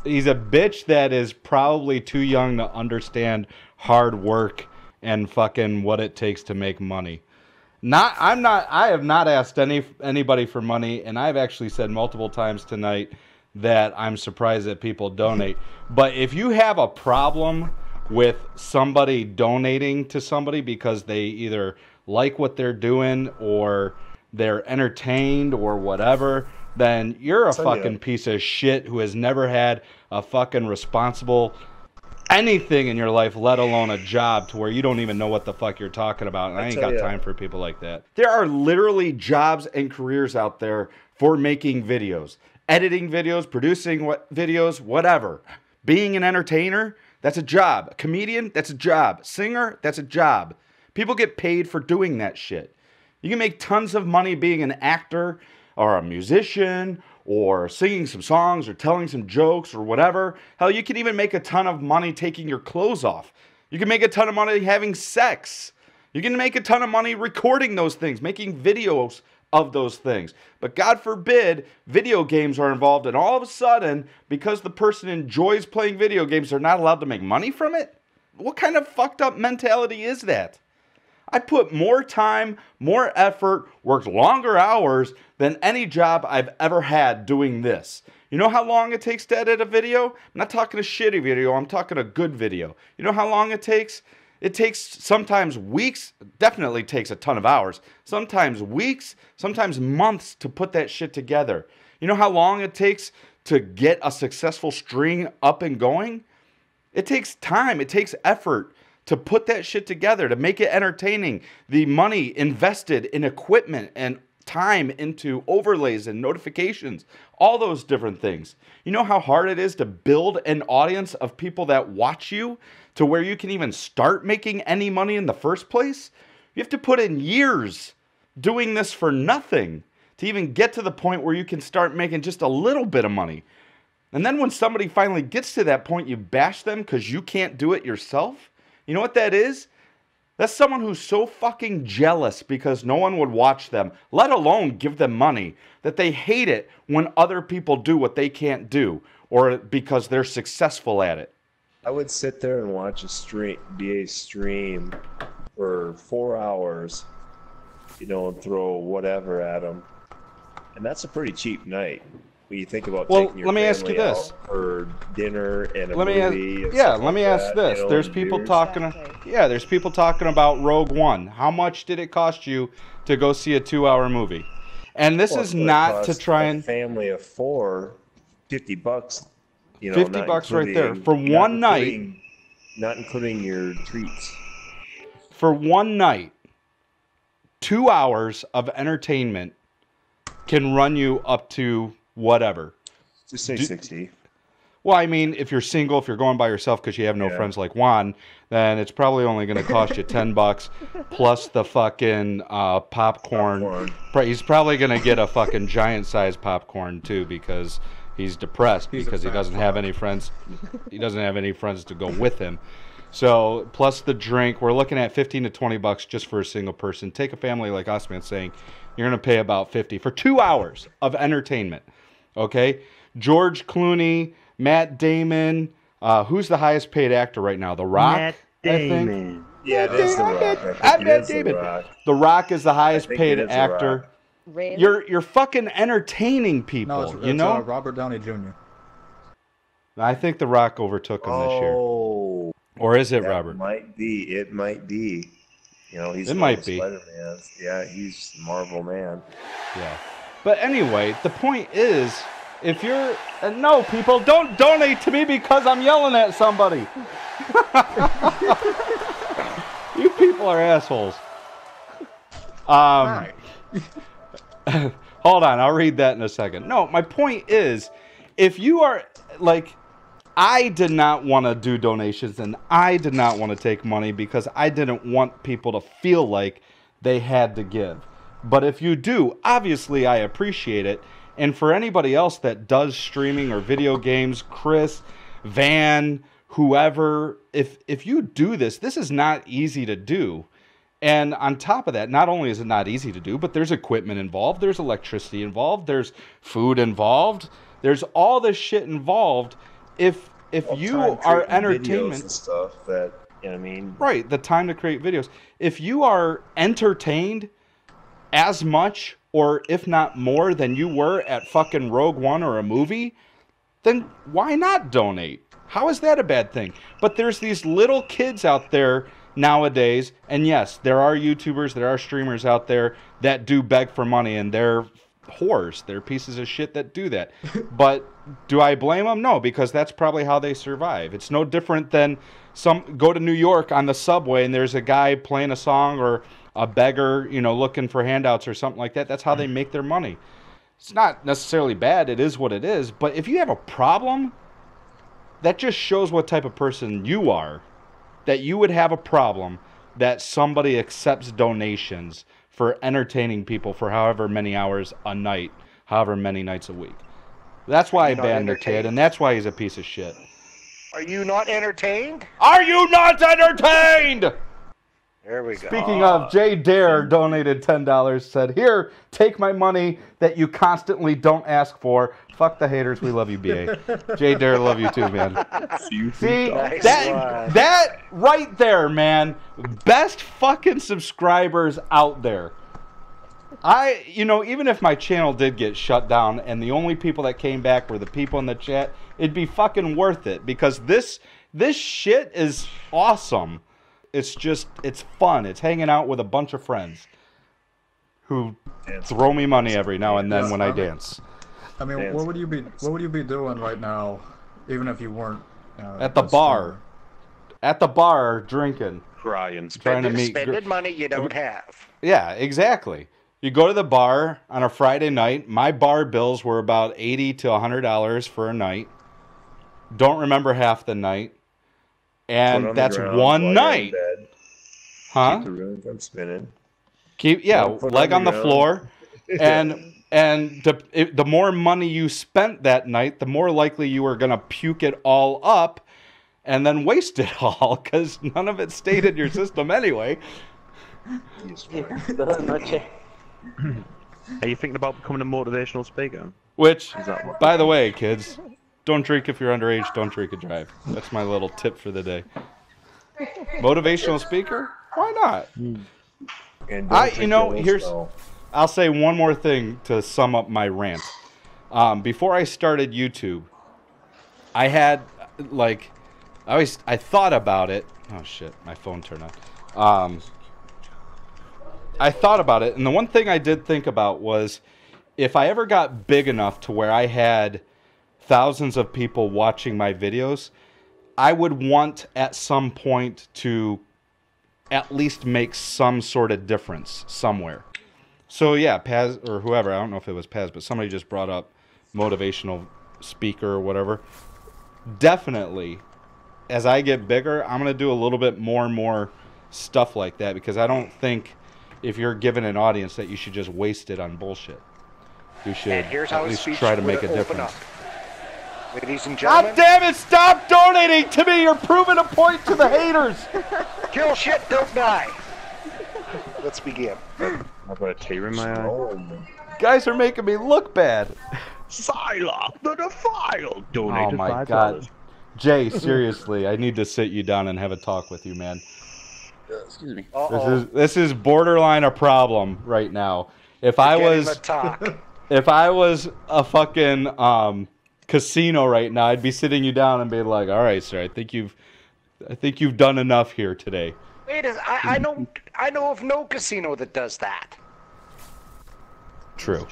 He's a bitch that is probably too young to understand hard work and fucking what it takes to make money. I have not asked anybody for money, and I've actually said multiple times tonight that I'm surprised that people donate. But if you have a problem with somebody donating to somebody because they either like what they're doing or they're entertained or whatever, then you're a fucking piece of shit who has never had a fucking responsible anything in your life, let alone a job to where you don't even know what the fuck you're talking about. And I ain't got time for people like that. There are literally jobs and careers out there for making videos, editing videos, producing videos, whatever. Being an entertainer, that's a job. A comedian, that's a job. Singer, that's a job. People get paid for doing that shit. You can make tons of money being an actor or a musician or singing some songs or telling some jokes or whatever. Hell, you can even make a ton of money taking your clothes off. You can make a ton of money having sex. You can make a ton of money recording those things, making videos of those things. But God forbid, video games are involved, and all of a sudden, because the person enjoys playing video games, they're not allowed to make money from it? What kind of fucked up mentality is that? I put more time, more effort, worked longer hours than any job I've ever had doing this. You know how long it takes to edit a video? I'm not talking a shitty video, I'm talking a good video. You know how long it takes? It takes sometimes weeks, definitely takes a ton of hours, sometimes weeks, sometimes months to put that shit together. You know how long it takes to get a successful string up and going? It takes time, it takes effort to put that shit together, to make it entertaining. The money invested in equipment and time into overlays and notifications, all those different things. You know how hard it is to build an audience of people that watch you to where you can even start making any money in the first place? You have to put in years doing this for nothing to even get to the point where you can start making just a little bit of money. And then when somebody finally gets to that point, you bash them because you can't do it yourself? You know what that is? That's someone who's so fucking jealous because no one would watch them, let alone give them money, that they hate it when other people do what they can't do or because they're successful at it. I would sit there and watch a BA stream for 4 hours, you know, and throw whatever at them. And that's a pretty cheap night. When you think about taking your family out for dinner and a movie. Let me ask this. You know, there's people talking. Yeah, there's people talking about Rogue One. How much did it cost you to go see a 2-hour movie? And this is not to try and family of 4, $50. You know, $50 right there for one night. Not including your treats. For one night, 2 hours of entertainment can run you up to whatever. Just say 60. Well, I mean, if you're single, if you're going by yourself because you have no friends like Juan, then it's probably only going to cost you $10 plus the fucking popcorn. He's probably going to get a fucking giant size popcorn too because he's depressed because he doesn't have any friends. He doesn't have any friends to go with him. So plus the drink, we're looking at $15 to $20 just for a single person. Take a family like us, man, saying you're going to pay about $50 for 2 hours of entertainment. Okay, George Clooney, Matt Damon. Who's the highest paid actor right now? The Rock. Matt Damon. Yeah, it is The Rock. Matt Damon. The Rock is the highest paid actor. Really? You're fucking entertaining people. No, it's, you know, Robert Downey Jr. I think The Rock overtook him this year. Oh, or is it Robert? Might be. It might be. You know, he's Spider-Man. Yeah, he's Marvel man. Yeah. But anyway, the point is, if you're... no, people, don't donate to me because I'm yelling at somebody. You people are assholes. Hold on, I'll read that in a second. No, my point is, if you are... like, I did not want to do donations and I did not want to take money because I didn't want people to feel like they had to give. But if you do, obviously I appreciate it. And for anybody else that does streaming or video games, Chris, Van, whoever, if you do this, this is not easy to do. And on top of that, not only is it not easy to do, but there's equipment involved, there's electricity involved, there's food involved, there's all this shit involved. if Well, you time are creating videos entertainment and stuff that, you know what I mean? right, the time to create videos. If you are entertained as much or if not more than you were at fucking Rogue One or a movie, then why not donate? How is that a bad thing? But there's these little kids out there nowadays, and yes, there are YouTubers, there are streamers out there that do beg for money, and they're whores. They're pieces of shit that do that. But do I blame them? No, because that's probably how they survive. It's no different than go to New York on the subway, and there's a guy playing a song or a beggar, looking for handouts or something like that. That's how they make their money. It's not necessarily bad. It is what it is. But if you have a problem, that just shows what type of person you are. That you would have a problem that somebody accepts donations for entertaining people for however many hours a night, however many nights a week. That's why I banned the kid, and that's why he's a piece of shit. Are you not entertained? Are you not entertained? There we go. Speaking of, Jay Dare donated $10, said, "Here, take my money that you constantly don't ask for. Fuck the haters, we love you, BA." Jay Dare, love you too, man. See, Nice that right there, man, best fucking subscribers out there. Even if my channel did get shut down and the only people that came back were the people in the chat, it'd be fucking worth it because this shit is awesome. It's fun. It's hanging out with a bunch of friends who throw me money every now and then when I dance. I mean, what would you be doing right now, even if you weren't at the bar? At the bar, drinking, crying, spending money you don't have. Yeah, exactly. You go to the bar on a Friday night. My bar bills were about $80 to $100 for a night. Don't remember half the night. And that's one night. Huh? Keep the room from spinning. Leg on the floor. And the more money you spent that night, the more likely you were going to puke it all up and then waste it all because none of it stayed in your system anyway. Are you thinking about becoming a motivational speaker? Which, by the way, kids, don't drink if you're underage. Don't drink and drive. That's my little tip for the day. Motivational speaker? Why not? I'll say one more thing to sum up my rant. Before I started YouTube, I had I thought about it. Oh shit, my phone turned on. I thought about it, and the one thing I did think about was if I ever got big enough to where I had thousands of people watching my videos, I would want at some point to at least make some sort of difference somewhere. So yeah, Paz or whoever, I don't know if it was Paz, but somebody just brought up motivational speaker or whatever. Definitely, as I get bigger, I'm going to do a little bit more and more stuff like that because I don't think if you're given an audience that you should just waste it on bullshit. You should at least try to make a difference. Ladies and gentlemen. God damn it, stop donating to me! You're proving a point to the haters! Kill shit, don't die. Let's begin. I've got a tear in my eye. Guys are making me look bad. Psylocke the Defiled donated $5. Oh my god. Jay, seriously, I need to sit you down and have a talk with you, man. Excuse me. This is borderline a problem right now. If I was a fucking casino right now, I'd be sitting you down and be like, "All right, sir, I think you've done enough here today." Wait, I know of no casino that does that. True.